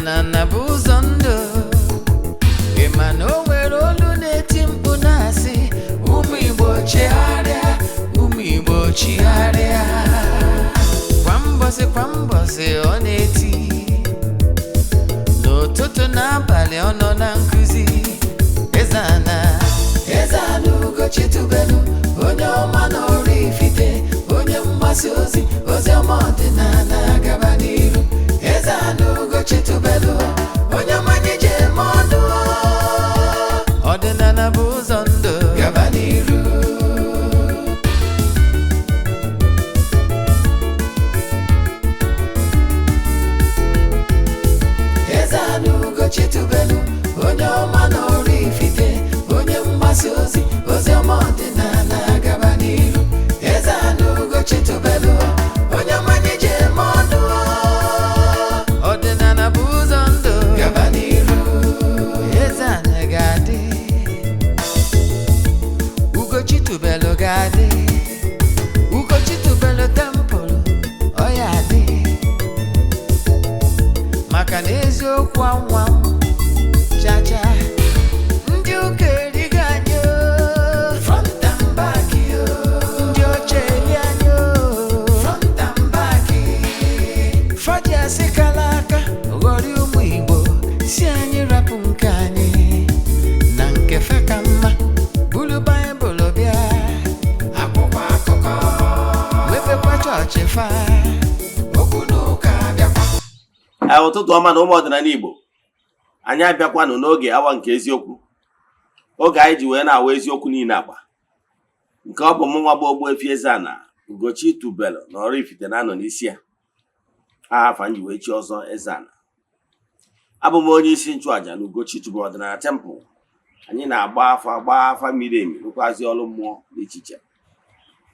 Ọdịnala bụ ụzọ ndụ. Ịma na o nwere olu na-eti mkpu na-asị ụmụ Igbo chigharịa, ụmụ Igbo chigharịa. Kwa mbọsị ọ na-eti, n'ụtụtụ n'abalị ọ nọ na nkuzi. Eze-Ana ugochitubelu, onye ọma na oraifite, onye mgbasa ozi ọma ọdịnala gaba n'iru. Eze-Ana ugochitubelu, onye ọma anyị ji eme ọnụ. Ọdịnala bụ ụzọ ndụ, gaba n'iru. Eze-Ana ugochitubelu, onye ọma na oraifite, onye mgbasa ozi ọma ọdịnala gaba n'iru. Eze-Ana ugochitubelu, onye ọma anyị ji eme ọnụ. Ọdịnala bụ ụzọ ndụ, gaba n'iru. Eze-Ana ga-adị, ugochitubelu ga-adị, ugochitubelu tempụl ọ ya adị. Maka na eziokwu anwa chacha, ndị ụka erigo anyị front and back, ndị oche eri anyị front and back. Fọdụ asị kala aka ghọrị ụmụ Igbo, si anyị rapụ nke anyị na nke fe ka mma. Bulu Baịbụl bịa, akwụkwọ akụkọ, mepekwa chọọchị fa, okwu n'ụka bịakwa. Ụtụtụ ọma na ụmụ ọdịnala Igbo, anyị abịakwanụ n'oge awa nke eziokwu, oge anyị ji wee na-awa eziokwu niile agba. Nke ọ bụ mụnwa bụ Ogbuefi Eze-Ana ugochitubelu na oraifite na-anọ n'isi ya. Afa nji wee chi ọzọ Eze-Ana. Abụ m onye isi nchụaja na ugochitubelu ọdịnala tempụl. Anyị na-agba afa miri emi, rụkwazi ọrụ mmụọ dị iche iche.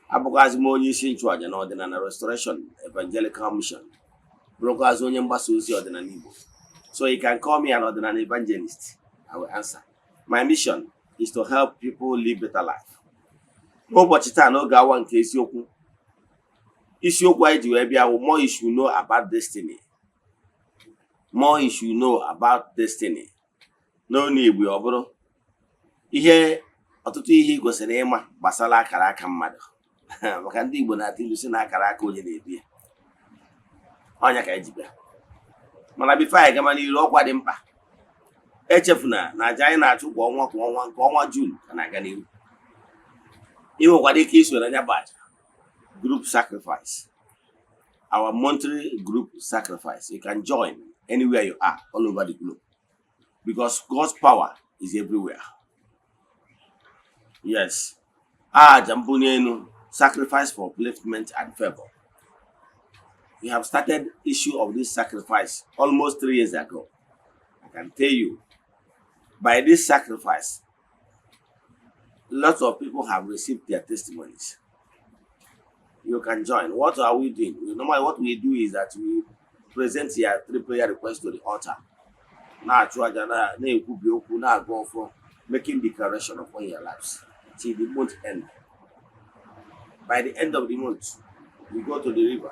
Abụkwazi m onye isi nchụaja na ọdịnala Restoration Evangelical Mission, bụrụkwazi onye mgbasa ozi ọdịnala Igbo. So you can call me an ordinary evangelist. I will answer. My mission is to help people live better life. Ụbọchị taa n'oge awa nke eziokwu, isiokwu anyị ji wee bịa bụ more you should know about destiny. More you should know about destiny. N'onu Igbo ọ bụrụ ihe ọtụtụ ihe ị kwesịrị ịma gbasara akara aka mmadụ. Maka ndị Igbo na-atụ ilu si na akara aka onye na-ebi ya. Ọnya ka eji bịa. Mana bifo anyị gama n'iru, ọkwa dị mkpa. Echefuna na aja anyị na-achụ kwa ọnwa nke ọnwa June ka na-aga n'iru. Ị nwekwara ike iso na nya bụ aja group sacrifice, our monthly group sacrifice. You can join anywhere you are all over the globe, because God's power is everywhere. Yes. Aja mbunye enu, sacrifice for upliftment and favor. We have started issue of this sacrifice almost 3 years ago. I can tell you, by this sacrifice, lots of people have received their testimonies. You can join. What are we doing? Normally what we do is that we present here 3 prayer requests to the altar. Making declaration upon your lives till the month end. By the end of the month, we go to the river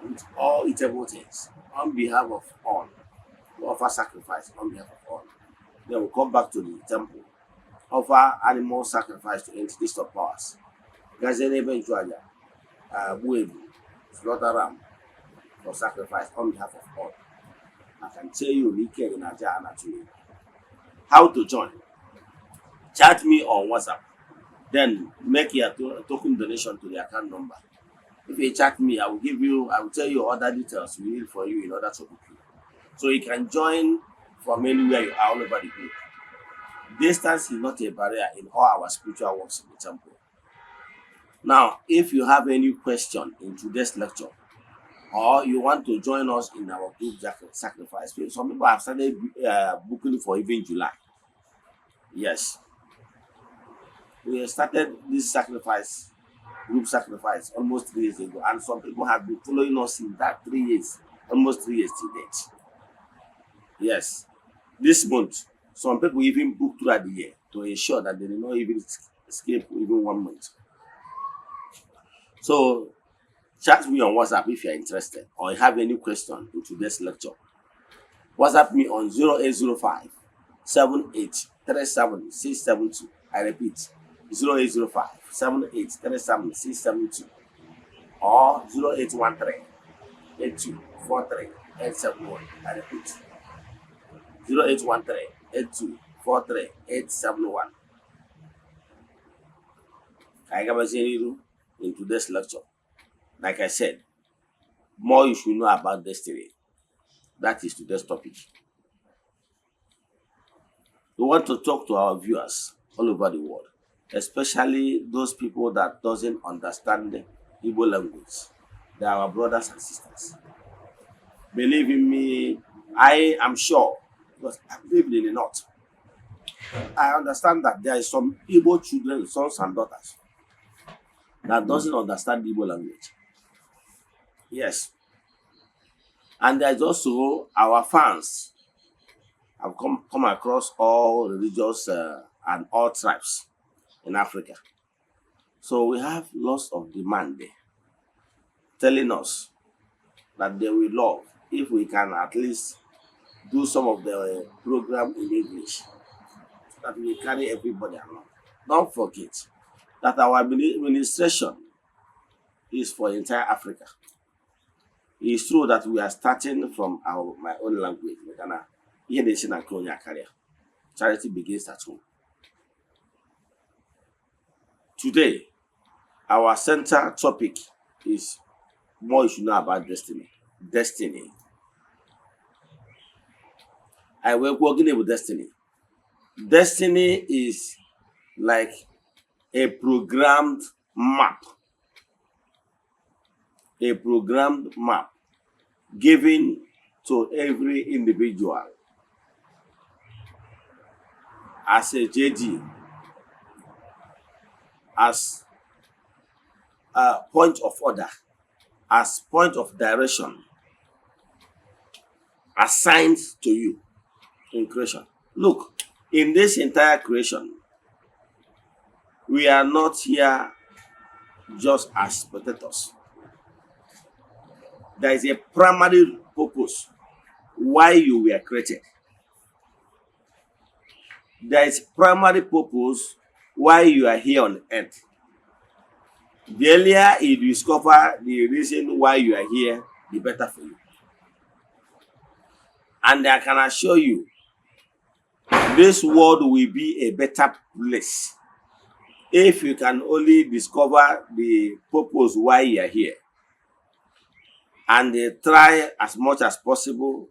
with all eatable things on behalf of all. We offer sacrifice on behalf of all. Then we come back to the temple, offer animal sacrifice to entities of powers. Ogbuefi, slaughter ram for sacrifice on behalf of all. I can tell you in Eze-Ana today. How to join? Chat me on WhatsApp. Then make your token donation to the account number. If you chat me, I will tell you other details we need for you in order to book you. So you can join from anywhere you are all over the globe. Distance is not a barrier in all our spiritual works in the temple. Now, if you have any question in today's lecture, or you want to join us in our group sacrifice, some people have started booking for even July. Yes. We started this group sacrifice almost 3 years ago, and some people have been following us in that 3 years, almost 3 years to date. Yes. This month, some people even book throughout the year to ensure that they do not even escape even 1 month. So, chat me on WhatsApp if you are interested or you have any question in today's lecture. WhatsApp me on 0805 7837 I repeat, 0805 7837 or 0813 8243 871. I repeat, 0813 8243 871. I got in today's lecture. Like I said, more you should know about destiny. That is today's topic. We want to talk to our viewers all over the world, especially those people that doesn't understand the Igbo language. They are our brothers and sisters. Believe in me, I am sure, because I've lived in the north. I understand that there is some Igbo children, sons and daughters, that doesn't understand the Igbo language. Yes. And there's also our fans have come across all religious and all tribes in Africa. So we have lots of demand there, telling us that they will love if we can at least do some of the program in English, so that we carry everybody along. Don't forget that our administration is for entire Africa. It's true that we are starting from my own language, Ghana. Charity begins at home. Today, our center topic is more you should know about destiny. Destiny. I will working with destiny. Destiny is like a programmed map. A programmed map given to every individual as a JD, as a point of order, as point of direction assigned to you in creation. Look, in this entire creation, we are not here just as spectators. There is a primary purpose why you were created. There is primary purpose why you are here on earth. The earlier you discover the reason why you are here, the better for you. And I can assure you, this world will be a better place if you can only discover the purpose why you are here, and try as much as possible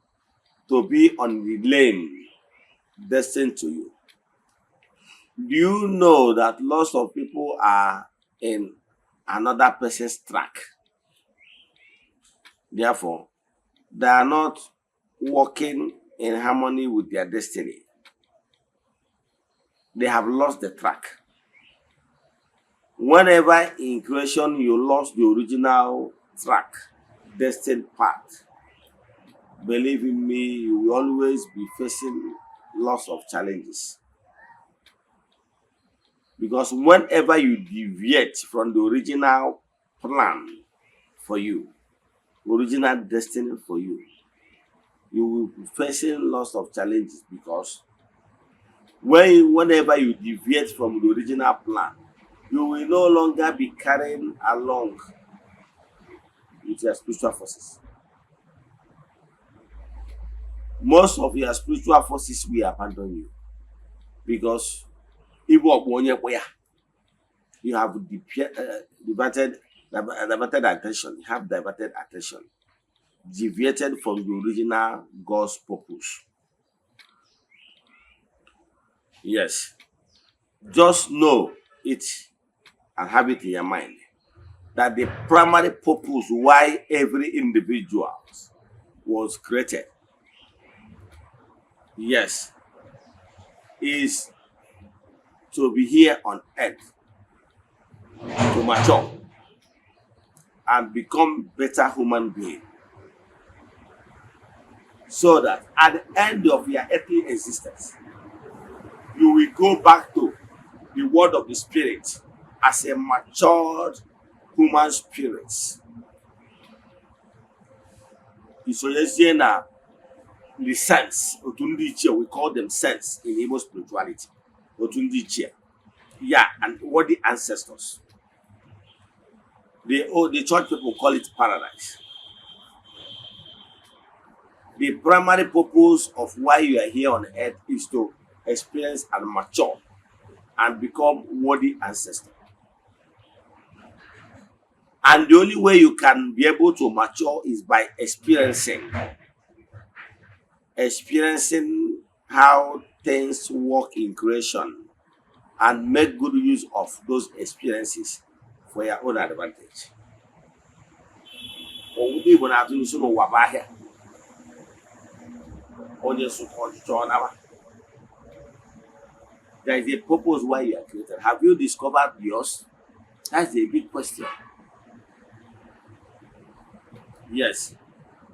to be on the lane destined to you. Do you know that lots of people are in another person's track? Therefore, they are not walking in harmony with their destiny. They have lost the track. Whenever in creation you lost the original track, destined path, believe in me, you will always be facing lots of challenges. Because whenever you deviate from the original plan for you, original destiny for you, you will be facing lots of challenges, because whenever you deviate from the original plan, you will no longer be carrying along with your spiritual forces. Most of your spiritual forces will abandon you, because you have diverted attention. You have diverted attention, deviated from the original God's purpose. Yes, just know it and have it in your mind that the primary purpose why every individual was created, yes, is to be here on earth, to mature and become better human being, so that at the end of your earthly existence, you will go back to the world of the spirit as a matured human spirit. It's Eze-Ana the sense. Otundiche, we call them sense in Igbo spirituality. Otundiche. Yeah, and what the ancestors. The church people call it paradise. The primary purpose of why you are here on earth is to experience and mature and become worthy ancestor. And the only way you can be able to mature is by experiencing how things work in creation and make good use of those experiences for your own advantage. There is a purpose why you are created. Have you discovered yours? That's a big question. Yes.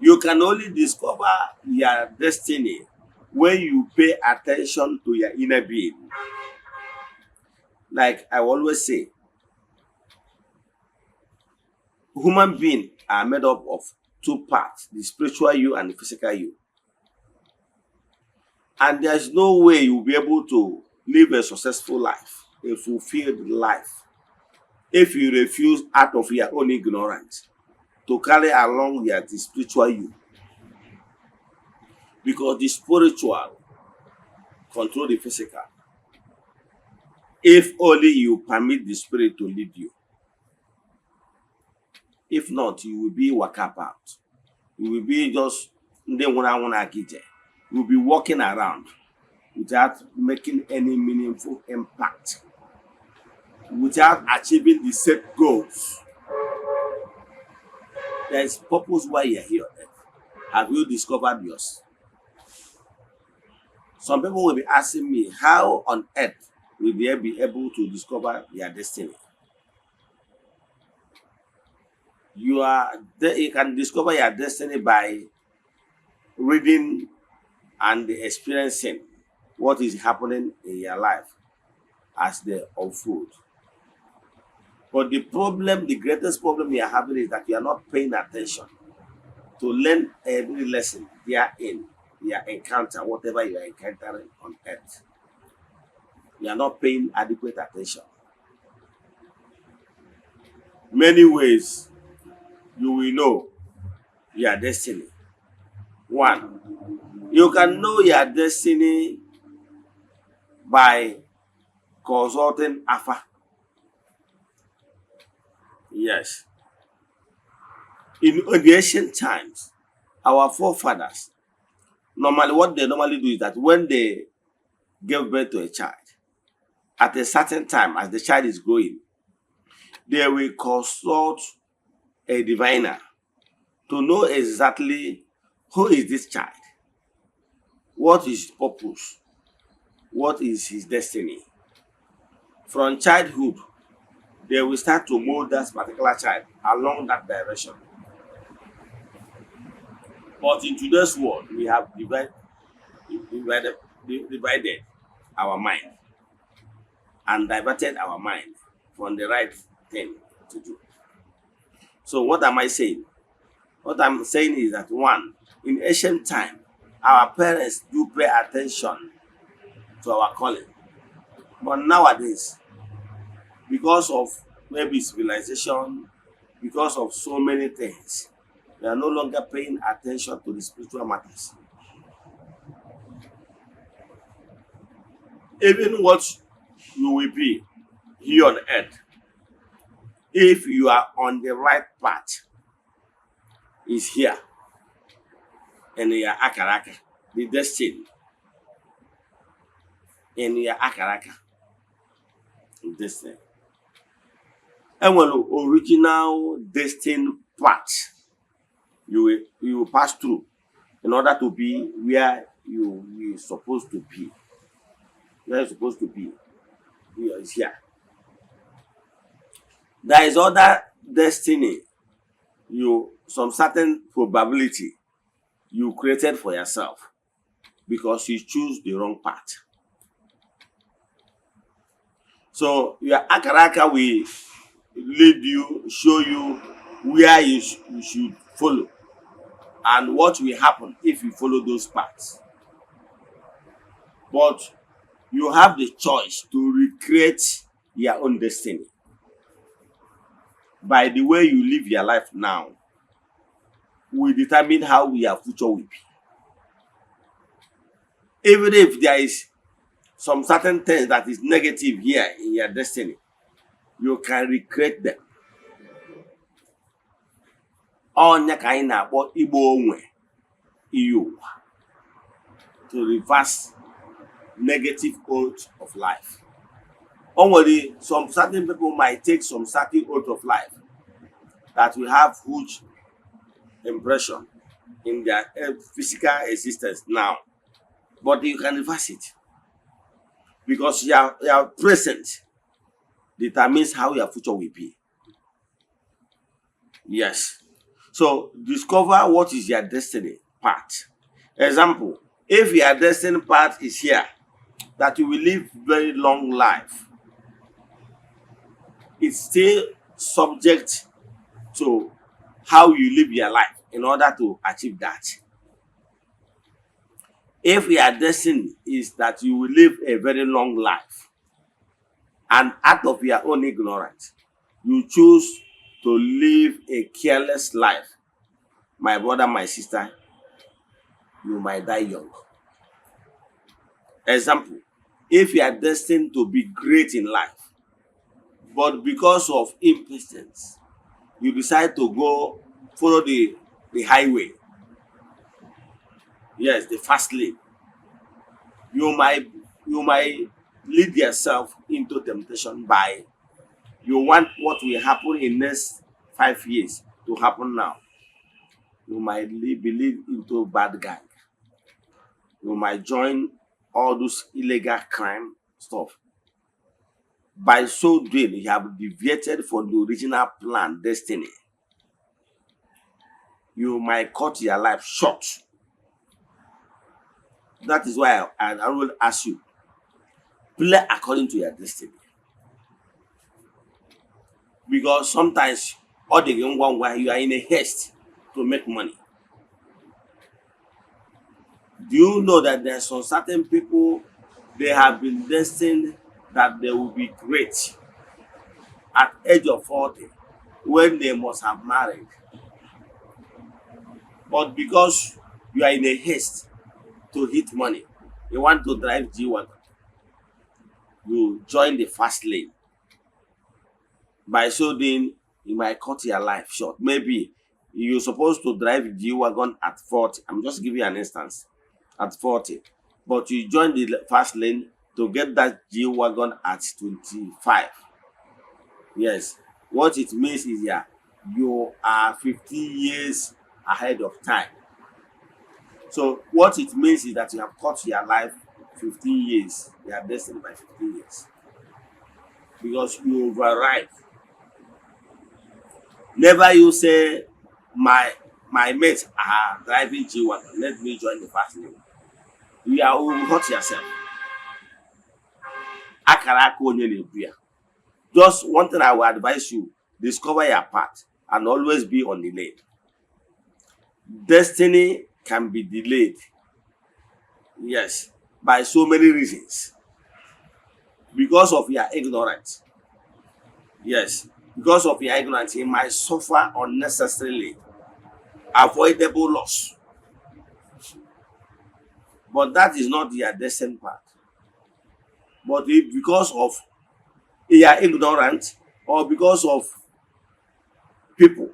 You can only discover your destiny when you pay attention to your inner being. Like I always say, human beings are made up of two parts, the spiritual you and the physical you. And there's no way you'll be able to live a successful life, a fulfilled life, if you refuse out of your own ignorance to carry along the spiritual you. Because the spiritual control the physical. If only you permit the spirit to lead you. If not, you will be waka out. You will be just you will be walking around without making any meaningful impact, without achieving the set goals. There is purpose why you are here on earth. Have you discovered yours? Some people will be asking me, how on earth will they be able to discover their destiny? You can discover your destiny by reading and experiencing what is happening in your life as they unfold. But the greatest problem you are having is that you are not paying attention to learn every lesson therein, your encounter, whatever you are encountering on earth. You are not paying adequate attention. Many ways you will know your destiny. One, you can know your destiny by consulting Afa. Yes. In the ancient times, our forefathers, what they normally do is that when they give birth to a child, at a certain time, as the child is growing, they will consult a diviner to know exactly who is this child, what is his purpose, what is his destiny. From childhood, they will start to mold that particular child along that direction. But in today's world, we have divided our mind and diverted our mind from the right thing to do. So what am I saying? What I'm saying is that one, in ancient time, our parents do pay attention to our calling. But nowadays, because of maybe civilization, because of so many things, we are no longer paying attention to the spiritual matters. Even what you will be here on earth, if you are on the right path, is here. And your akaraka, the destiny. In your akaraka, the destiny. And when the original destined path, you will pass through in order to be where you are supposed to be. Where you're supposed to be. Is here. There is other destiny, some certain probability you created for yourself because you choose the wrong path. So your akaraka will lead you, show you where you should follow. and what will happen if you follow those paths. But you have the choice to recreate your own destiny by the way you live your life now will determine how your future will be. Even if there is some certain things that is negative here in your destiny, you can recreate them. Onya ka anyị na-akpọ igbo onwe ihe ụwa, to reverse negative oath of life. Only some certain people might take some certain oath of life that will have huge impression in their physical existence now, but you can reverse it because your present determines how your future will be. Yes. So discover what is your destiny path. Example, if your destiny path is here, that you will live very long life, it's still subject to how you live your life in order to achieve that. If your destiny is that you will live a very long life, and out of your own ignorance, you choose to live a careless life, my brother, my sister, you might die young. Example, if you are destined to be great in life, but because of impatience, you decide to go follow the highway, yes, the fast lane, you might lead yourself into temptation by you want what will happen in next 5 years to happen now. You might be led into bad gang. You might join all those illegal crime stuff. By so doing, you have deviated from the original plan, destiny. You might cut your life short. That is why I will ask you, play according to your destiny. Because sometimes all the young one while you are in a haste to make money. Do you know that there are some certain people, they have been destined that they will be great at age of 40 when they must have married? But because you are in a haste to hit money, you want to drive G-Wagon, you join the fast lane. By so doing, you might cut your life short. Maybe you're supposed to drive G-Wagon at 40. I'm just giving you an instance. At 40. But you join the fast lane to get that G-Wagon at 25. Yes. What it means is that you are 15 years ahead of time. So what it means is that you have cut your life 15 years. You are destined by 15 years. Because you override. Never you say, my mates are driving G-Wagon, let me join the fast lane. You will hurt yourself. Just one thing I will advise you, discover your path and always be on the lane. Destiny can be delayed, yes, by so many reasons. Because of your ignorance, yes, because of your ignorance, you might suffer unnecessarily avoidable loss. But that is not your destined path. But if because of you are ignorant or because of people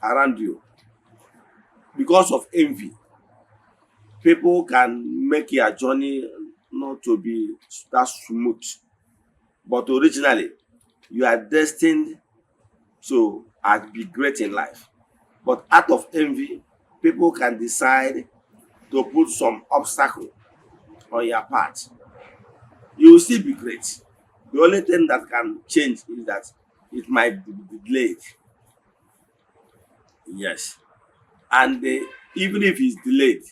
around you, because of envy, people can make your journey not to be that smooth. But originally, you are destined to be great in life. But out of envy, people can decide to put some obstacle on your path. You will still be great. The only thing that can change is that it might be delayed. Yes. And even if it's delayed,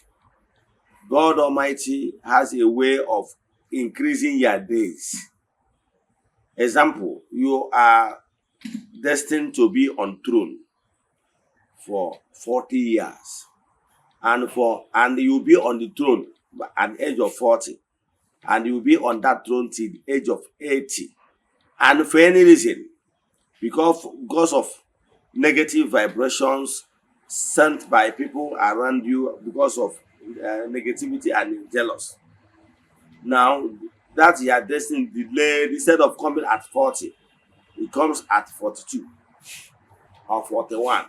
God Almighty has a way of increasing your days. Example, you are destined to be on throne for 40 years. and you will be on the throne at the age of 40, and you will be on that throne till the age of 80. And for any reason, because of negative vibrations sent by people around you, because of negativity and jealous, now that your destiny delayed, instead of coming at 40, it comes at 42 or 41.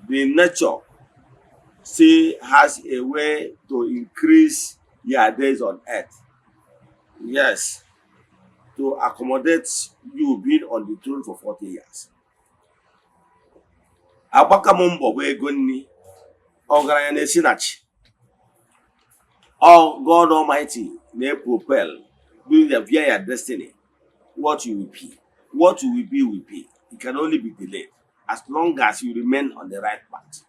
The nature still has a way to increase your days on earth. Yes, to accommodate you being on the throne for 40 years. Agbaka m mbọ bụ ego nni, ọgaranya na-esi na chi. All God Almighty na-propel via your destiny. What you will be. What you will be will be. It can only be delayed as long as you remain on the right path.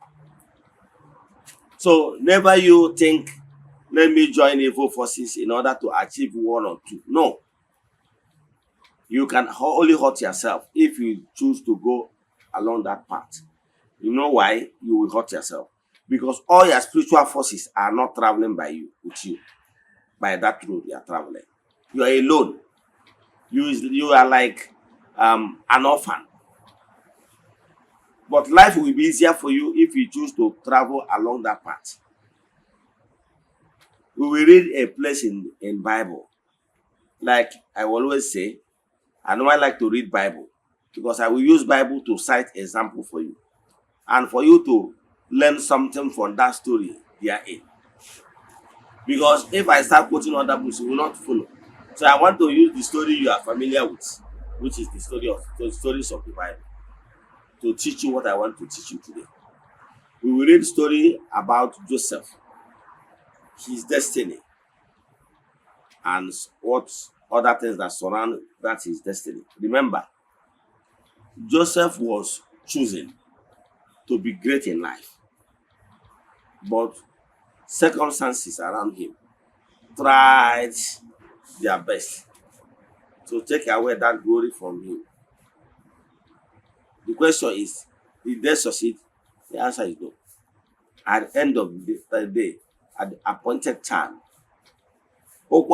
So never you think, let me join evil forces in order to achieve one or two. No. You can only hurt yourself if you choose to go along that path. You know why? You will hurt yourself. Because all your spiritual forces are not traveling with you. By that road you are traveling. You are alone. You are like an orphan. But life will be easier for you if you choose to travel along that path. We will read a place in Bible. Like I always say, I know I like to read Bible because I will use Bible to cite example for you. And for you to learn something from that story therein. Because if I start quoting other books, you will not follow. So I want to use the story you are familiar with, which is the stories of the Bible, to teach you what I want to teach you today. We will read story about Joseph, his destiny, and what other things that surround that his destiny. Remember, Joseph was chosen to be great in life, but circumstances around him tried their best to take away that glory from him. The question is, did they succeed? The answer is no. At the end of the day, at the appointed time, so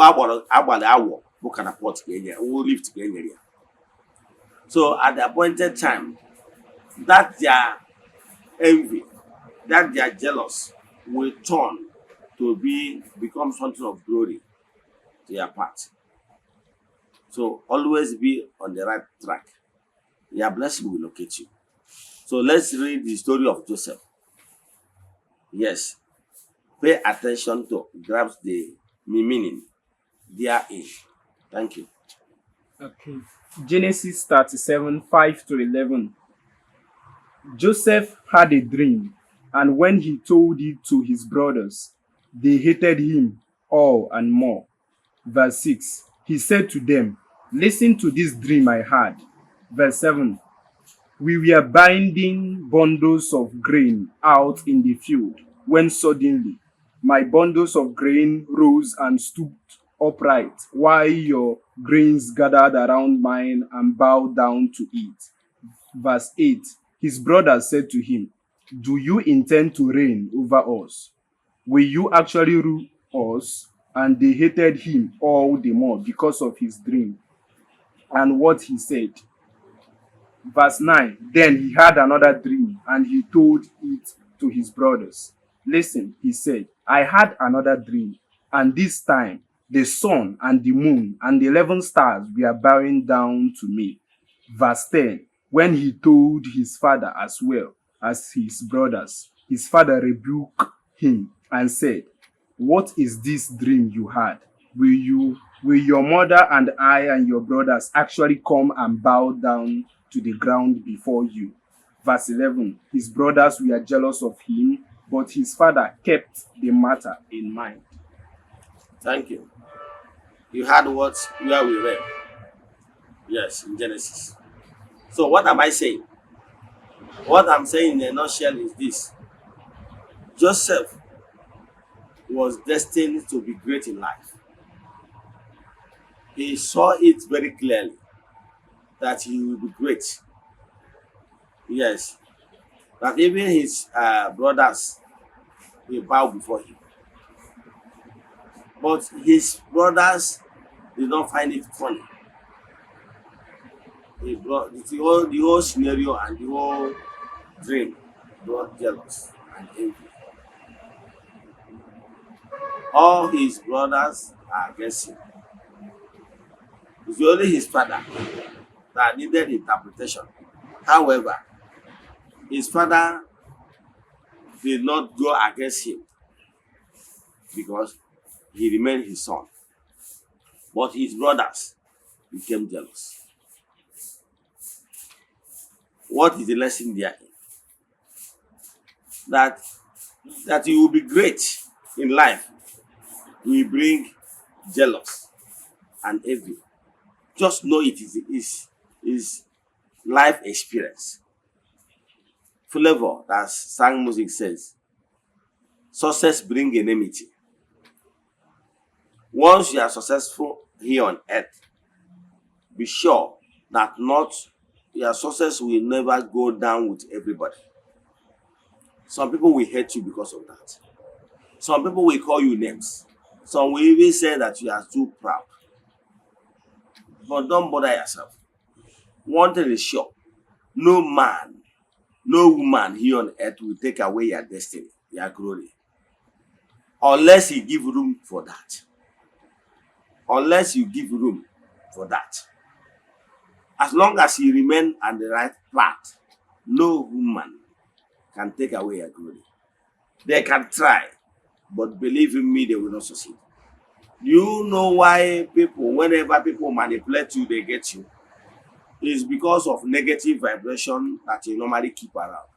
at the appointed time, that their envy, that their jealous will turn to become something of glory to your part. So always be on the right track. Your blessing will locate you. So let's read the story of Joseph. Yes. Pay attention to grasp the meaning therein. Thank you. Okay. Genesis 37, 5 to 11. Joseph had a dream, and when he told it to his brothers, they hated him all and more. Verse 6. He said to them, "Listen to this dream I had." Verse 7. We were binding bundles of grain out in the field, when suddenly my bundles of grain rose and stood upright, while your grains gathered around mine and bowed down to it. Verse 8. His brothers said to him, "Do you intend to reign over us? Will you actually rule us?" And they hated him all the more because of his dream and what he said. Verse 9. Then he had another dream, and he told it to his brothers. "Listen," he said, "I had another dream, and this time the sun and the moon and the 11 stars were bowing down to me." Verse 10. When he told his father as well as his brothers, his father rebuked him and said, "What is this dream you had? Will your mother and I and your brothers actually come and bow down to the ground before you?" Verse 11. His brothers were jealous of him, but his father kept the matter in mind. Thank you. You heard where we read. Yes, in Genesis. So what am I saying? What I'm saying in a nutshell is this. Joseph was destined to be great in life. He saw it very clearly that he will be great. Yes. that even his brothers will bow before him. But his brothers did not find it funny. The whole scenario and the whole dream brought jealous and envy. All his brothers are against him. It's only his father that needed interpretation. However, his father did not go against him because he remained his son. But his brothers became jealous. What is the lesson there? That you will be great in life will bring jealous and envy. Just know it is life experience. Flavor, as sang music says, success brings enmity. Once you are successful here on earth, be sure that your success will never go down with everybody. Some people will hate you because of that. Some people will call you names. Some will even say that you are too proud. But don't bother yourself. One thing is sure, no man, no woman here on earth will take away your destiny, your glory. Unless you give room for that. Unless you give room for that. As long as you remain on the right path, no woman can take away your glory. They can try, but believe in me, they will not succeed. You know why whenever people manipulate you, they get you? It's because of negative vibration that you normally keep around.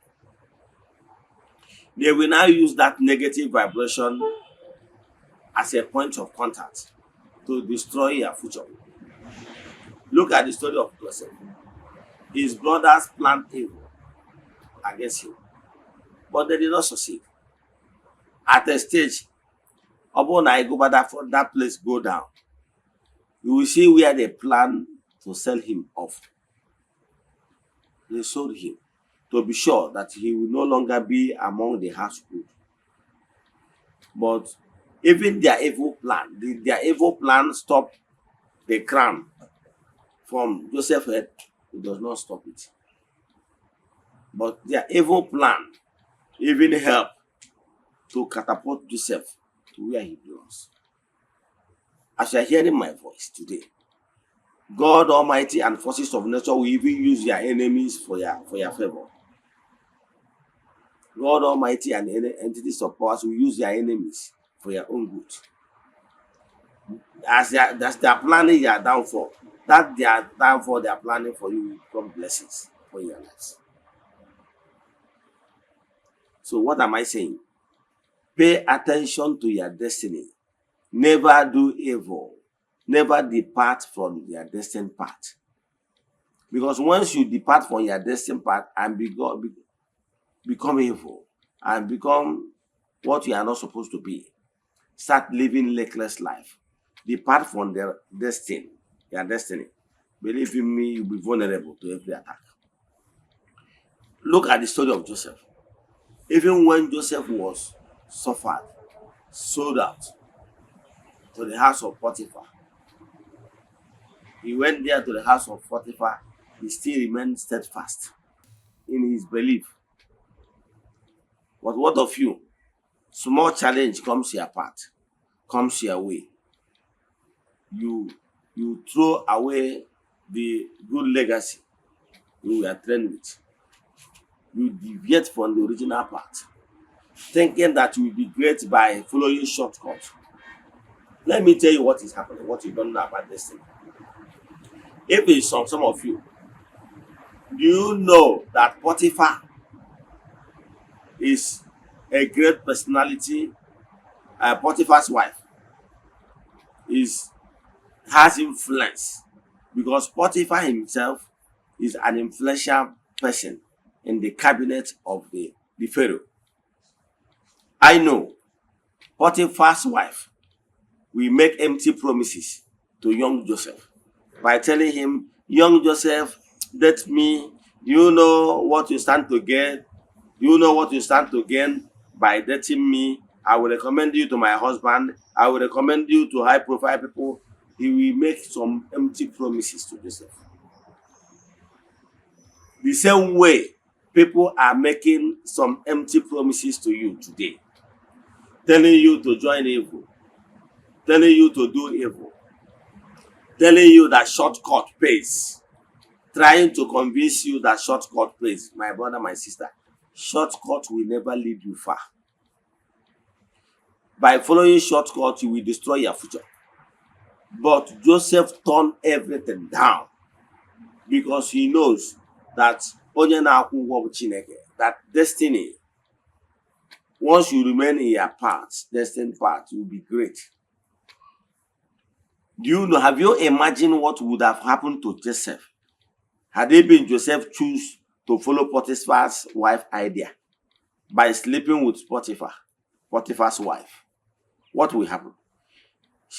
They will now use that negative vibration as a point of contact to destroy your future. Look at the story of Joseph. His brothers planned evil against him, but they did not succeed. At a stage, upon I go back from that place, go down, you will see where they plan to sell him off. They sold him to be sure that he will no longer be among the household. But even their evil plan stopped the crown from Joseph's head. It does not stop it. But their evil plan even helped to catapult Joseph to where he belongs. As you are hearing my voice today, God Almighty and forces of nature will even use your enemies for your favor. God Almighty and entities of powers will use your enemies for your own good. As they are planning your downfall, that their downfall they are planning for you will become blessings for your lives. So what am I saying? Pay attention to your destiny. Never do evil. Never depart from your destined path. Because once you depart from your destined path and become evil and become what you are not supposed to be, start living reckless life. Depart from your destiny. Believe in me, you'll be vulnerable to every attack. Look at the story of Joseph. Even when Joseph was suffered, sold out to the house of Potiphar, he went there to the house of Potiphar, he still remained steadfast in his belief. But what of you? Small challenge comes your path, comes your way. You throw away the good legacy you were trained with. You deviate from the original path, thinking that you will be great by following shortcuts. Let me tell you what is happening, what you don't know about destiny. If it's some of you, do you know that Potiphar is a great personality? Potiphar's wife has influence because Potiphar himself is an influential person in the cabinet of the Pharaoh. I know Potiphar's wife will make empty promises to young Joseph by telling him, young Joseph, let me, you know what you stand to get. You know what you stand to gain by dating me. I will recommend you to my husband. I will recommend you to high profile people. He will make some empty promises to Joseph. The same way people are making some empty promises to you today, telling you to join evil, telling you to do evil, telling you that shortcut pays, trying to convince you that shortcut pays. My brother, my sister, shortcut will never lead you far. By following shortcut, you will destroy your future. But Joseph turned everything down because he knows that that destiny, once you remain in your path, destined path, you will be great. Do you know, have you imagined what would have happened to Joseph had it been Joseph choose to follow Potiphar's wife idea by sleeping with Potiphar's wife? What will happen?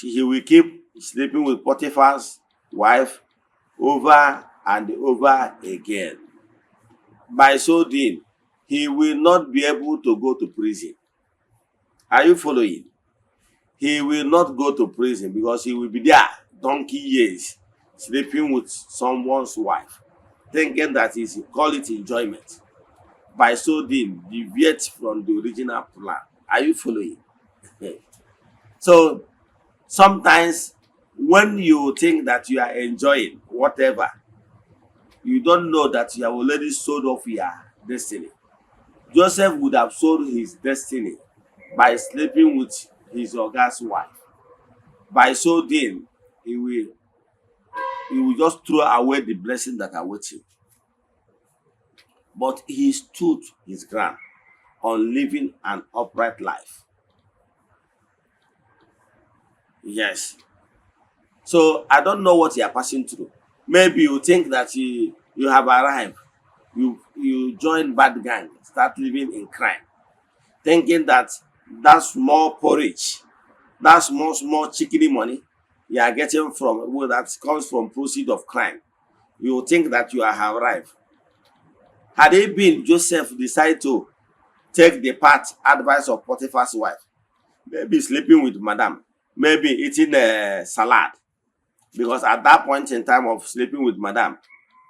He will keep sleeping with Potiphar's wife over and over again. By so doing, he will not be able to go to prison. Are you following? He will not go to prison because he will be there donkey years sleeping with someone's wife, thinking that he call it enjoyment. By so doing, deviate from the original plan. Are you following? So sometimes when you think that you are enjoying whatever, you don't know that you have already sold off your destiny. Joseph would have sold his destiny by sleeping with his Oga's wife. By so doing, he will just throw away the blessing that awaits him. But he stood his ground on living an upright life. Yes. So I don't know what you are passing through. Maybe you think that you have arrived. You join bad gang, start living in crime, thinking that small porridge, that small chickeny money you are getting from that comes from proceeds of crime. You think that you have arrived. Had it been Joseph decide to take the advice of Potiphar's wife, maybe sleeping with madam, maybe eating a salad, because at that point in time of sleeping with madam,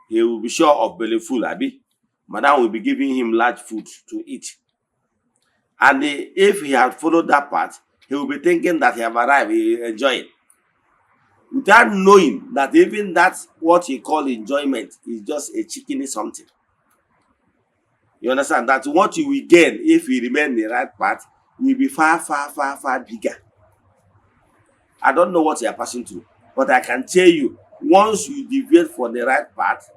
he will be sure of belly full, abi. Madam will be giving him large food to eat. And if he had followed that path, he will be thinking that he have arrived, he will enjoy it. Without knowing that even that's what he call enjoyment is just a chickeny something. You understand? That what you will gain if you remain in the right path will be far, far, far, far bigger. I don't know what you are passing through, but I can tell you, once you deviate from the right path,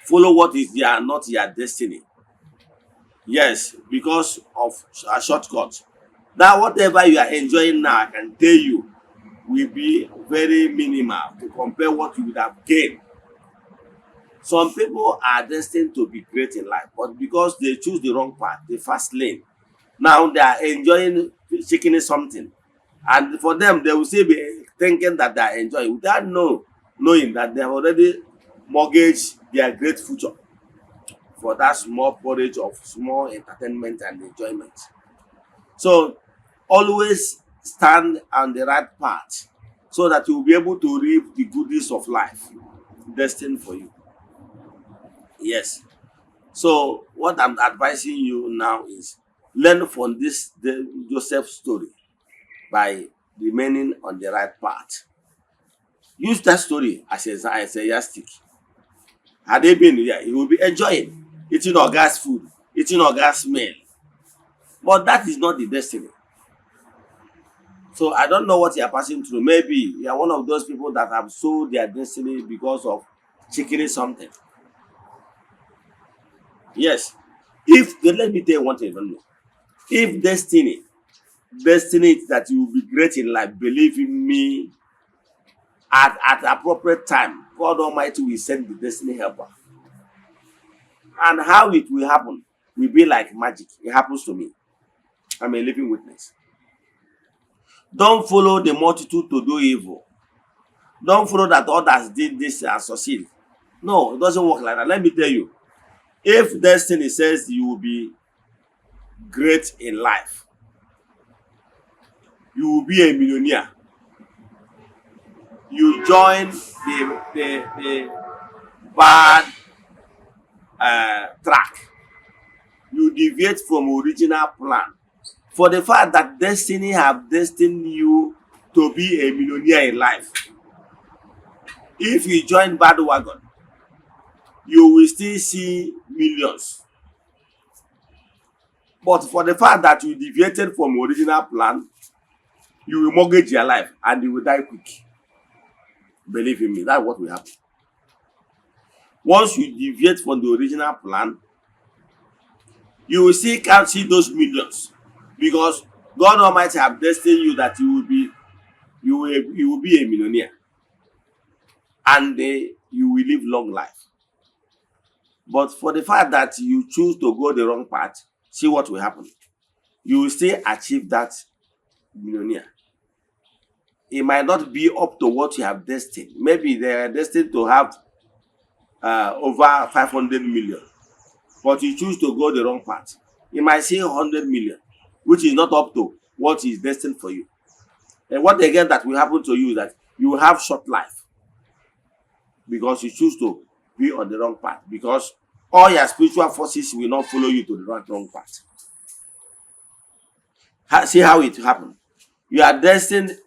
follow what is not your destiny. Yes, because of a shortcut. Now, whatever you are enjoying now, I can tell you, will be very minimal to compare what you would have gained. Some people are destined to be great in life, but because they choose the wrong path, the fast lane, now they are enjoying chicken something. And for them, they will still be thinking that they are enjoying without knowing that they have already mortgaged their great future for that small porridge of small entertainment and enjoyment. So always stand on the right path so that you will be able to reap the goodies of life destined for you. Yes. So what I'm advising you now is learn from the Joseph story by remaining on the right path. Use that story as a yardstick. Had they been here, he will be enjoying eating Oga's food, eating Oga's meal. But that is not the destiny. So I don't know what you are passing through. Maybe you are one of those people that have sold their destiny because of chicken something. Yes. Let me tell you one thing you don't know. If destiny is that you will be great in life, believe in me, at appropriate time, God Almighty will send the destiny helper. And how it will happen will be like magic. It happens to me. I'm a living witness. Don't follow the multitude to do evil. Don't follow that others did this and succeed. No, it doesn't work like that. Let me tell you. If destiny says you will be great in life, you will be a millionaire, you join the bad track, you deviate from original plan, for the fact that destiny have destined you to be a millionaire in life. If you join bad wagon, you will still see millions. But for the fact that you deviated from original plan, you will mortgage your life and you will die quick. Believe in me, that's what will happen. Once you deviate from the original plan, you will still can't see those millions, because God Almighty have destined you that you will be a millionaire, and you will live long life. But for the fact that you choose to go the wrong path, see what will happen. You will still achieve that millionaire. It might not be up to what you have destined. Maybe they are destined to have over 500 million, but you choose to go the wrong path. You might see 100 million, which is not up to what is destined for you. And what again that will happen to you is that you will have short life, because you choose to be on the wrong path, because all your spiritual forces will not follow you to the wrong path. See how it happened. You are destined.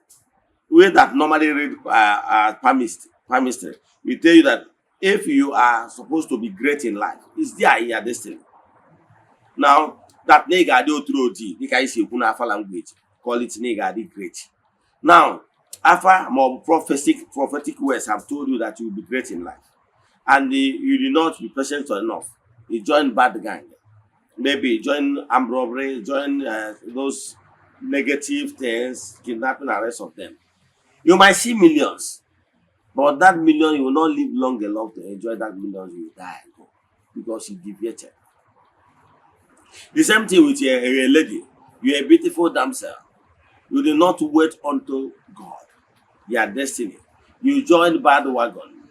Way that normally read palmistry, we tell you that if you are supposed to be great in life, it's there in your destiny. Now, that nega do through the Alpha language, call it nega di great. Now, Alpha more prophetic words have told you that you will be great in life, and you did not be patient enough. You join bad gang, maybe join armed robbery, join those negative things, kidnapping and rest of them. You might see millions, but that million, you will not live long enough to enjoy that million. You will die and go, because you deviated. The same thing with a lady. You are a beautiful damsel. You did not wait until God, your destiny. You join bad wagon.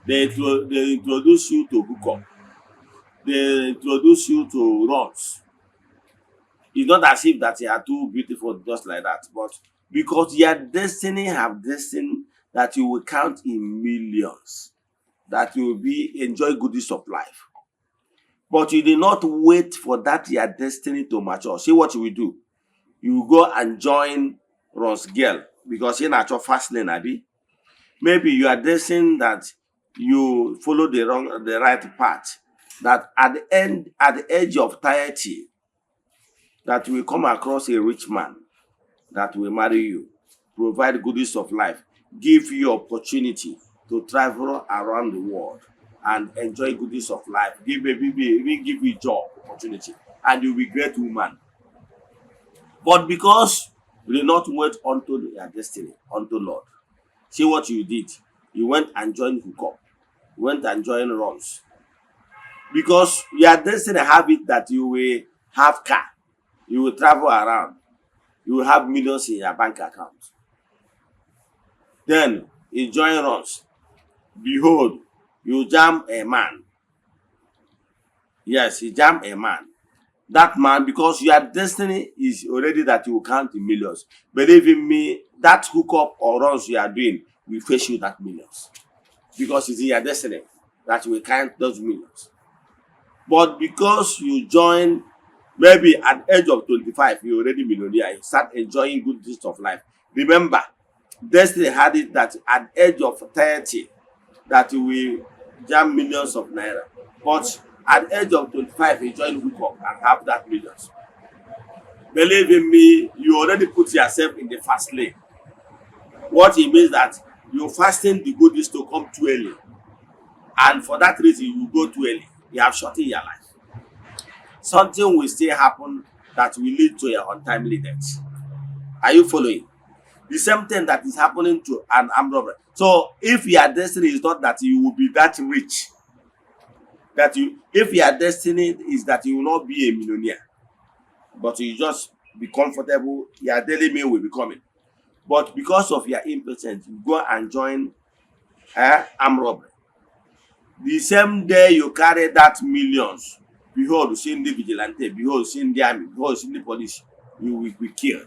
They introduce you to hook up. They introduce you to runs. It's not as if that you are too beautiful just like that, but because your destiny have destined that you will count in millions, that you will enjoy goodies of life. But you did not wait for that your destiny to mature. See what you will do. You will go and join Ross girl, because you're not your fast lane, Abi. Maybe you are destined that you follow the right path. That at the age of 30, that you will come across a rich man that will marry you, provide goodies of life, give you opportunity to travel around the world and enjoy goodies of life, give you job opportunity, and you'll be a great woman. But because you did not wait unto your destiny, unto Lord, see what you did. You went and joined hookup, you went and joined runs, because your destiny have it that you will have car, you will travel around, you will have millions in your bank account. Then you join runs. Behold, you jam a man. Yes, you jam a man. That man, because your destiny is already that you will count in millions. Believe in me, that hookup or runs you are doing will fetch you that millions. Because it's in your destiny that you will count those millions. But because you join, maybe at the age of 25, you're already millionaire, you start enjoying good things of life. Remember, destiny had it that at the age of 30, that you will jam millions of naira. But at the age of 25, you join hookup and have that millions. Believe in me, you already put yourself in the fast lane. What it means that you're fasting the goodies to come too early. And for that reason, you go too early. You have shortened your life. Something will still happen that will lead to your untimely death. Are you following? The same thing that is happening to an armed robber. So if your destiny is not that you will be that rich, if your destiny is that you will not be a millionaire, but you just be comfortable, your daily meal will be coming. But because of your impotence, you go and join armed robbery. The same day you carry that millions, behold, see the vigilante, behold, see the army, behold, see the police, you will be killed.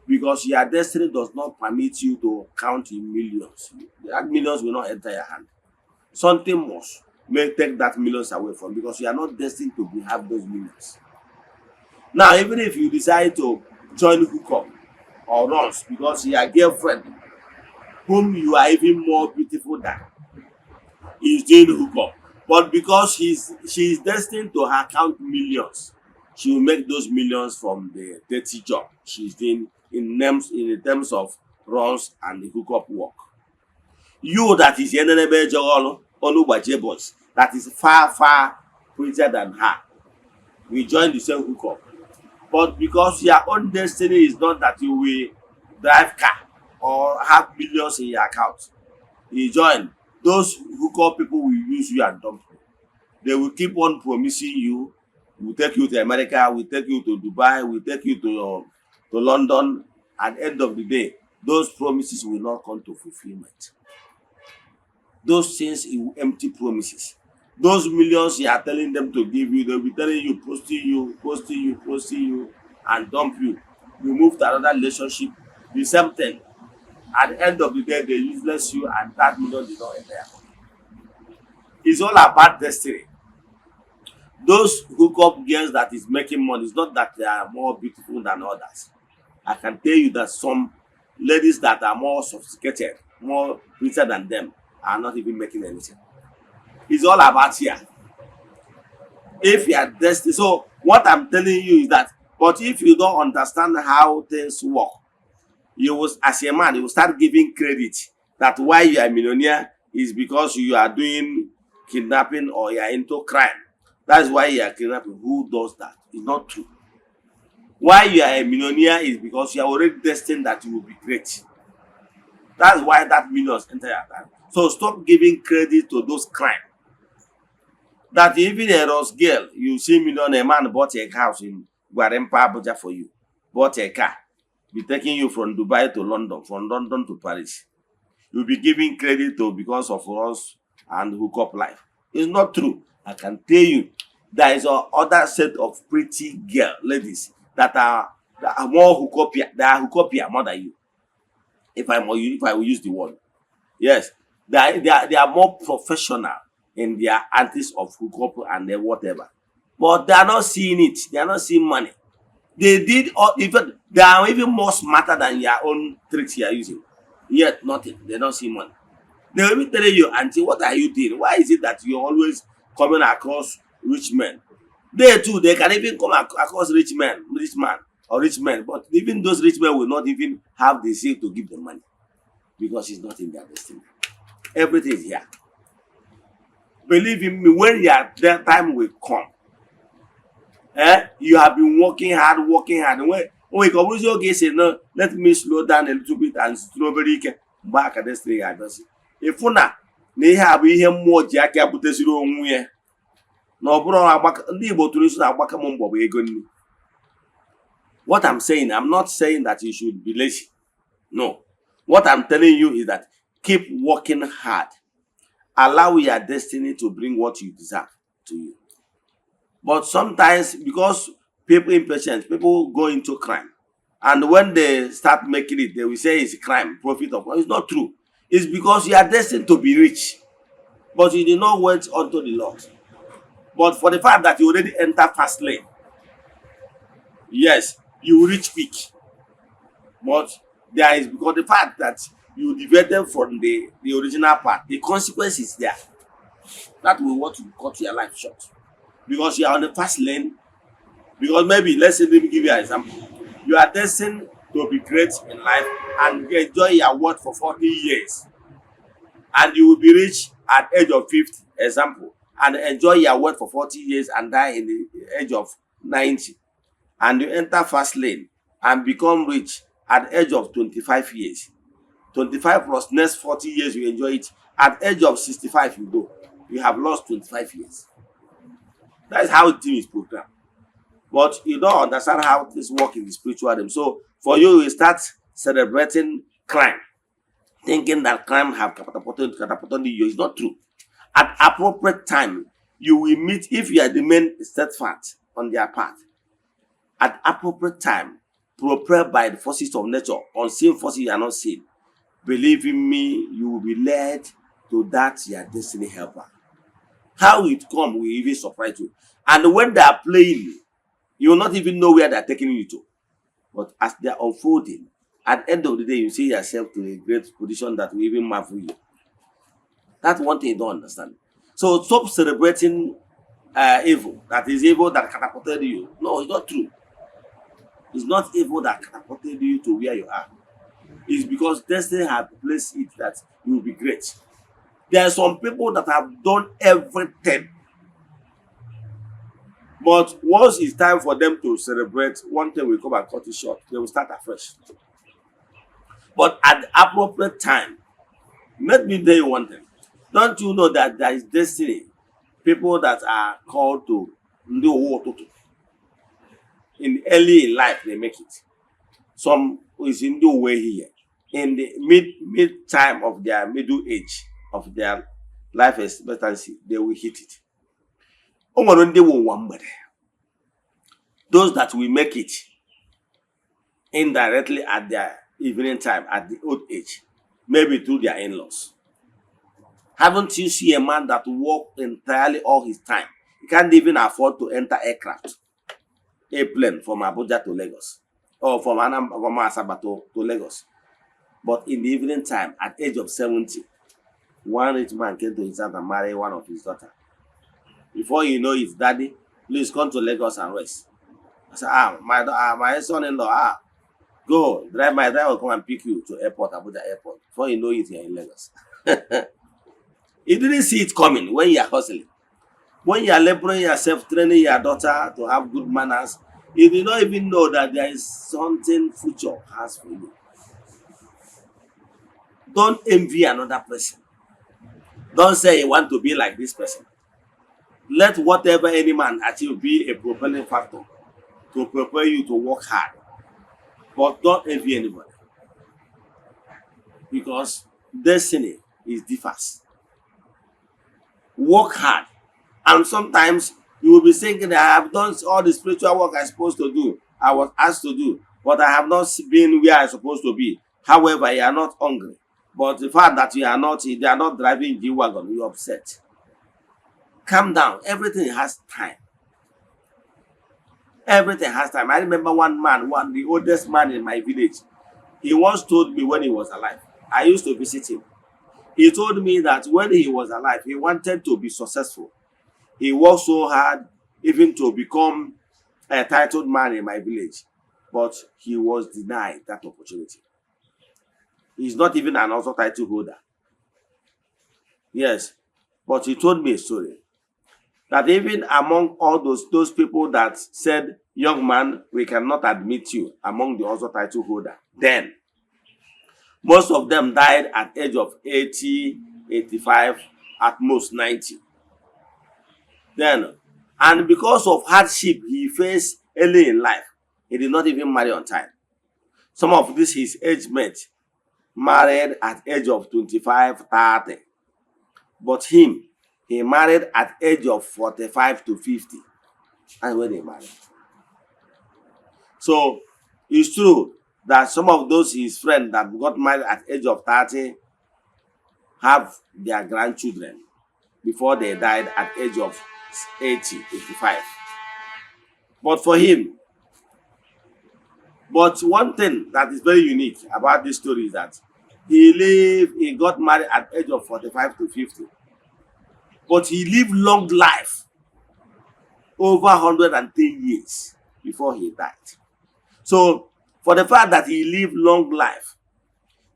Because your destiny does not permit you to count in millions. That millions will not enter your hand. Something may take that millions away from, because you are not destined to have those millions. Now, even if you decide to join hookup or runs because your girlfriend, whom you are even more beautiful than, is doing hookup, but because she is destined to count millions, she will make those millions from the dirty job she's doing in terms of runs and the hookup work. You that is boys, that is far greater than her, we join the same hookup. But because your own destiny is not that you will drive car or have millions in your account, you join. Those hookup people will use you and dump you. They will keep on promising you, we'll take you to America, we'll take you to Dubai, we'll take you to London. At the end of the day, those promises will not come to fulfillment. Those things are empty promises. Those millions you are telling them to give you, they'll be telling you, posting you, and dump you. You move to another relationship, the same thing. At the end of the day, they useless you, and that million did not enter. It's all about destiny. Those hookup girls that is making money, it's not that they are more beautiful than others. I can tell you that some ladies that are more sophisticated, more richer than them, are not even making anything. It's all about here. If you are destined, so what I'm telling you is that, but if you don't understand how things work, you will, as a man, you will start giving credit that why you are a millionaire is because you are doing kidnapping or you are into crime. That's why you are kidnapping. Who does that? It's not true. Why you are a millionaire is because you are already destined that you will be great. That's why that millions enter your account. So stop giving credit to those crimes. That even a Ross girl, you see a man bought a house in Guarempa, Abuja for you, bought a car, be taking you from Dubai to London, from London to Paris. You'll be giving credit to because of us and hookup life. It's not true. I can tell you, there is another set of pretty girl ladies that are more hookupia. They are hookupia more than you. If I will use the word, yes, they are more professional in their antics of hookup and their whatever, but they are not seeing it. They are not seeing money. They did, or even they are even more smarter than your own tricks you are using. Yet nothing. They don't see money. They will be telling you, auntie, what are you doing? Why is it that you're always coming across rich men? They too, they can even come across rich man, but even those rich men will not even have the zeal to give them money because it's not in their destiny. Everything is here. Believe in me, when their time will come, you have been working hard. And when you come, okay, say no, let me slow down a little bit and strawberry back at destiny. If na have ihe mmụọ ji aka butesiri onwe ya na ọ bụrụ ndị Igbo tụrụ isi na-agbaka m mbọ bụ ego nri. What I'm saying, I'm not saying that you should be lazy. No. What I'm telling you is that keep working hard. Allow your destiny to bring what you deserve to you. But sometimes, because people impatient, people go into crime. And when they start making it, they will say it's crime, profit of. It's not true. It's because you are destined to be rich. But you did not wait unto the Lord. But for the fact that you already enter fast lane, yes, you reach peak. But there is, because the fact that you deviated from the original path, the consequence is there. That will what you cut your life short. Because you are on the fast lane. Because maybe, let's say, let me give you an example. You are destined to be great in life and enjoy your work for 40 years. And you will be rich at age of 50, example, and enjoy your work for 40 years and die in the age of 90. And you enter fast lane and become rich at age of 25 years. 25 plus next 40 years, you enjoy it. At age of 65, you go. You have lost 25 years. That is how the team is programmed. But you don't understand how this works in the spiritual realm. So for you, you start celebrating crime, thinking that crime have catapulted you. It's not true. At appropriate time, you will meet if you are the main steadfast on their path. At appropriate time, propelled by the forces of nature, unseen forces you are not seeing. Believe in me, you will be led to that your destiny helper. How it come will even surprise you. And when they are playing, you will not even know where they are taking you to. But as they are unfolding, at the end of the day, you see yourself to a great position that will even marvel you. That's one thing you don't understand. So stop celebrating evil. That is evil that catapulted you. No, it's not true. It's not evil that catapulted you to where you are. It's because destiny has placed it that you will be great. There are some people that have done everything. But once it's time for them to celebrate, one thing will come and cut it short. They will start afresh. But at the appropriate time, let me tell you one thing. Don't you know that there is destiny? People that are called to do what to do. Early in life, they make it. Some is in the way here. In the mid time of their middle age of their life expectancy, they will hit it. Those that will make it indirectly at their evening time, at the old age, maybe through their in-laws. Haven't you seen a man that worked entirely all his time? He can't even afford to enter airplane from Abuja to Lagos, or from Asaba to Lagos. But in the evening time, at age of 70, one rich man came to his house and married one of his daughters. Before you know his daddy, please come to Lagos and rest. I said, my son-in-law, go, my driver will come and pick you to airport, Abuja airport. Before you know it, you're in Lagos. You didn't see it coming when you are hustling. When you are laboring yourself, training your daughter to have good manners, you do not even know that there is something future has for you. Don't envy another person. Don't say you want to be like this person. Let whatever any man achieve be a propelling factor to prepare you to work hard. But don't envy anybody. Because destiny is differs. Work hard. And sometimes you will be thinking that I have done all the spiritual work I'm supposed to do. I was asked to do. But I have not been where I'm supposed to be. However, you are not hungry. But the fact that they are not driving the wagon, you're upset. Calm down. Everything has time. Everything has time. I remember one man, the oldest man in my village. He once told me when he was alive. I used to visit him. He told me that when he was alive, he wanted to be successful. He worked so hard even to become a titled man in my village. But he was denied that opportunity. He's not even an author title holder. Yes. But he told me a story. That even among all those people that said, young man, we cannot admit you among the author title holder. Then, most of them died at age of 80, 85, at most 90. Then, and because of hardship he faced early in life, he did not even marry on time. Some of this his age mates married at age of 25, 30. But him, he married at age of 45 to 50. And when they married. So, it's true that some of those his friends that got married at age of 30 have their grandchildren before they died at age of 80, 85. But for him, but one thing that is very unique about this story is that he got married at age of 45 to 50. But he lived long life, over 110 years before he died. So, for the fact that he lived long life,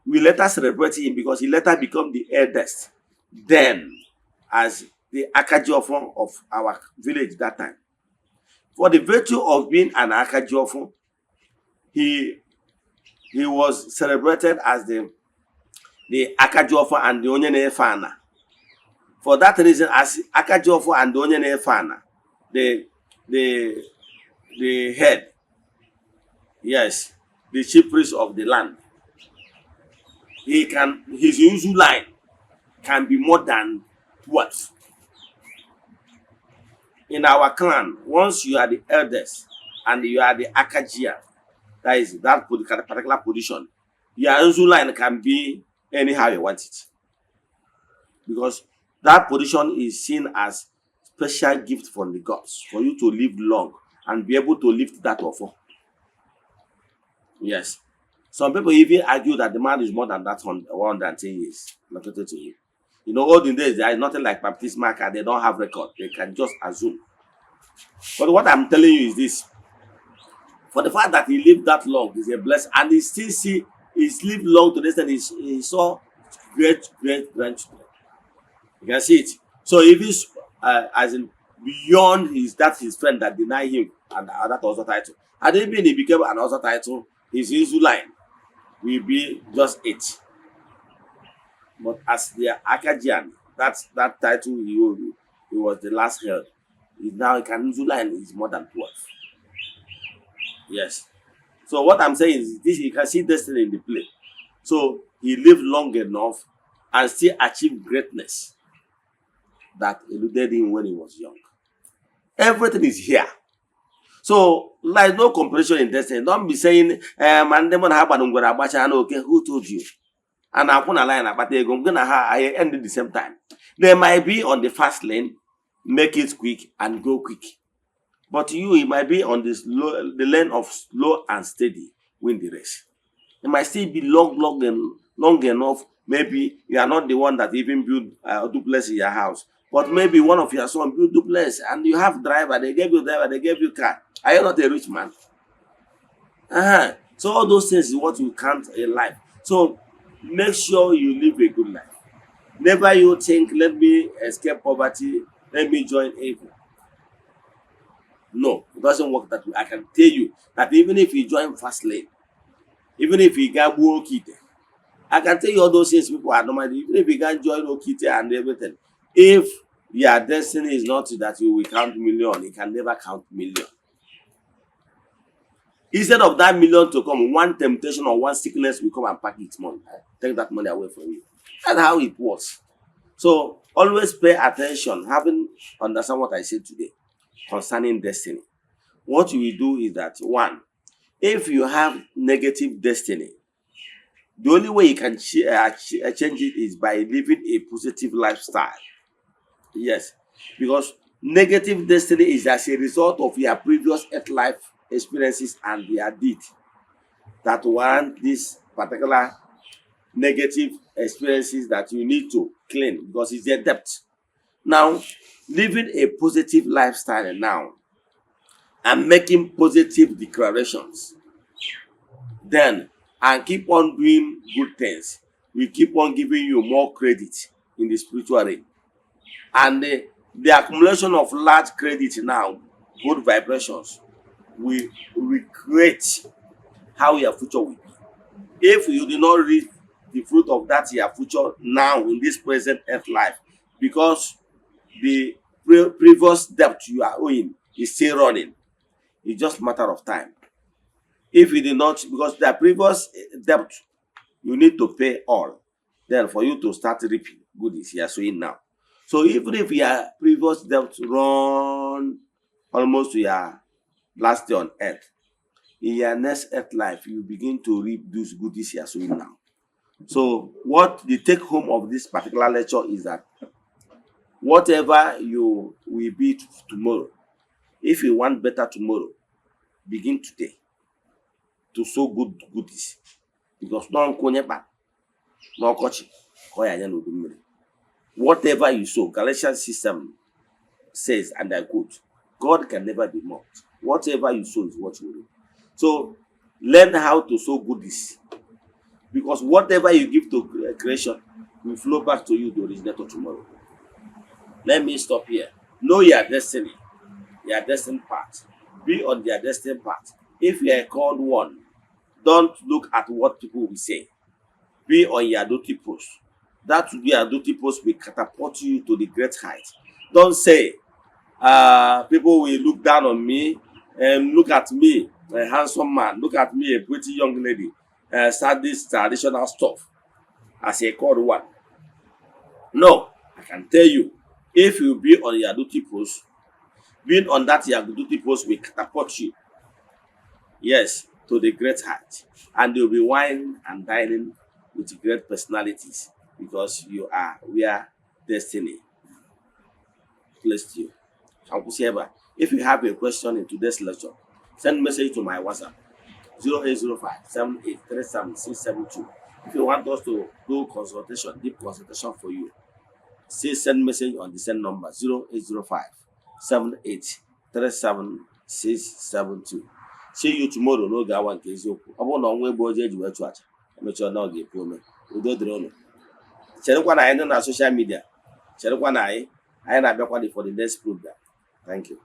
we later celebrate him because he later became the eldest. Then, as the Akajiofon of our village that time. For the virtue of being an Akajiofon, he was celebrated as the Akajiofon and the Onyeneefana. For that reason, as Akajiofon and the Onyeneefana, the head, yes, the chief priest of the land, his usual line can be more than 12. In our clan, once you are the eldest and you are the Akajian, that is that particular position, your Nzu line can be anyhow you want it. Because that position is seen as special gift from the gods for you to live long and be able to lift that offer. Yes. Some people even argue that the man is more than that 110 years located to him. You know, olden days, there is nothing like baptism marker. They don't have record. They can just assume. But what I'm telling you is this. For the fact that he lived that long is a blessing. And he still see, he's lived long to this and he saw great grandchildren. You can see it. So if he's as in beyond his friend that denied him and that other title. Had it been he became another title, his Izu line will be just 8. But as the Akajian, that title he was the last held. Now Izu line is more than 12. Yes. So what I'm saying is this: you can see destiny in the play. So he lived long enough and still achieved greatness that eluded him when he was young. Everything is here. So like no comparison in destiny. Don't be saying, man, demon okay, who told you? And I put a line about I ended the same time. They might be on the fast lane, make it quick and go quick. But it might be on the lane of slow and steady, win the race. It might still be long enough. Maybe you are not the one that even built a duplex in your house. But maybe one of your sons built duplex and you have driver, they gave you driver, they gave you car. Are you not a rich man? So all those things is what you count in life. So make sure you live a good life. Never you think, let me escape poverty, let me join evil. No, it doesn't work that way. I can tell you that even if you join fast lane, even if you get ugochitubelu, I can tell you all those things people are normal. Even if you can join ugochitubelu and everything, if your destiny is not that you will count million, you can never count million. Instead of that million to come, one temptation or one sickness will come and pack its money. Take that money away from you. That's how it works. So always pay attention, having understand what I said today concerning destiny. What you will do is that, one, if you have negative destiny, the only way you can change it is by living a positive lifestyle. Yes, because negative destiny is as a result of your previous earth life experiences and their deed that warrant this particular negative experiences that you need to clean because it's their debt. Now, living a positive lifestyle now and making positive declarations, then and keep on doing good things, we keep on giving you more credit in the spiritual realm. And the accumulation of large credit now, good vibrations, will recreate how your future will be. If you do not reap the fruit of that your future now in this present earth life, because the previous debt you are owing is still running, it's just a matter of time. If you did not, because the previous debt you need to pay all, then for you to start reaping goodies you are sowing now. So even if your previous debt run almost to your last day on earth, in your next earth life, you begin to reap those goodies you are sowing now. So what the take home of this particular lecture is that whatever you will be tomorrow, if you want better tomorrow, begin today to sow good goodies. Because whatever you sow, Galatians system says, and I quote, God can never be mocked. Whatever you sow is what you reap. So learn how to sow goodies. Because whatever you give to creation will flow back to you, the originator, tomorrow. Let me stop here. Know your destiny, your destined path. Be on their destined path. If you are called one, don't look at what people will say. Be on your duty post. That will be a duty post will catapult you to the great height. Don't say, people will look down on me and look at me, a handsome man, look at me, a pretty young lady, start this traditional stuff as a called one. No, can tell you, if you be on your duty post, being on that your duty post will catapult you, yes, to the great height, and you'll be wine and dining with great personalities because you are where destiny placed you. Uncle Sheba, if you have a question in today's lecture, send message to my WhatsApp 0805-7837-672. If you want us to do consultation, deep consultation for you, say send message on the same number 0805-7837-672. See you tomorrow n'oge awa nke eziokwu. Ọ bụrụ na ọnwa egbu oje eji wee chụ aja, emechaa na ọ ga-ekwu ome. Udo dịrị unu. Cherekwa na anyị nọ na social media. Cherekwa na anyị na-abịakwa for the next program. Thank you.